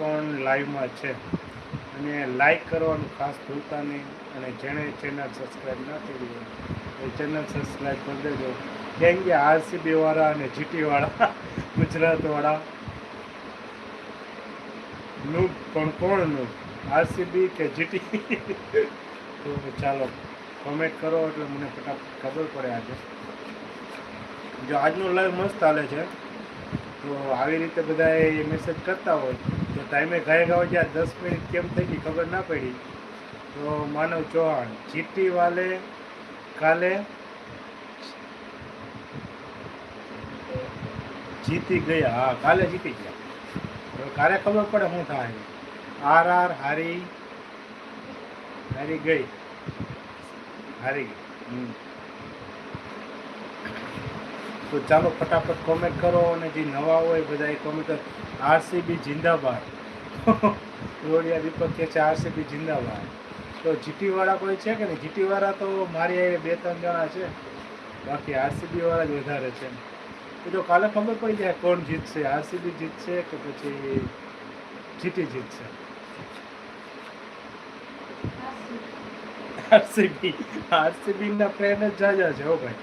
પણ લાઈવમાં છે. અને લાઈક કરવાનું ખાસ ભૂલતા નહીં. અને જેણે ચેનલ સબસ્ક્રાઈબ ન કરી હોય એ ચેનલ સબસ્ક્રાઈબ કરી દેજો. કેમ કે આરસીબી વાળા અને જીટી વાળા ગુજરાતવાળા નું પણ કોણ નું આરસીબી કે જીટી? તો ચાલો કોમેન્ટ કરો એટલે મને ફટાફટ ખબર પડે. આજે જો આજનો લાઈવ મસ્ત ચાલે છે, તો આવી રીતે બધા મેસેજ કરતા હોય તો ટાઈમે ગાય ગાવા જ્યાં 10 મિનિટ કેમ થઈ ગઈ ખબર ના પડી. તો માનવ ચૌહાણ જીટી વાલે કાલે જીતી ગયા. હા, કાલે જીતી ગયા. હવે કાલે ખબર પડે શું થાય. આર હારી ગઈ. તો ચાલો ફટાફટ કોમેન્ટ કરો. અને જે નવા હોય બધા કોમેન્ટ કરો. આરસીબી જિંદાબાદ. રોડિયા દીપક કહે છે આરસીબી જિંદાબાદ. તો જીટી વાળા કોઈ છે કે નહીં? જીટી વાળા તો મારી 2-3 જણા છે, બાકી આરસીબી વાળા જ વધારે છે. એ તો કાલે ખબર પડી જાય કોણ જીતશે, આરસીબી જીતશે કે પછી જીટી જીતશે. આરસીબી ના ફ્રેન્ડ જ જાજા છે હો ભાઈ.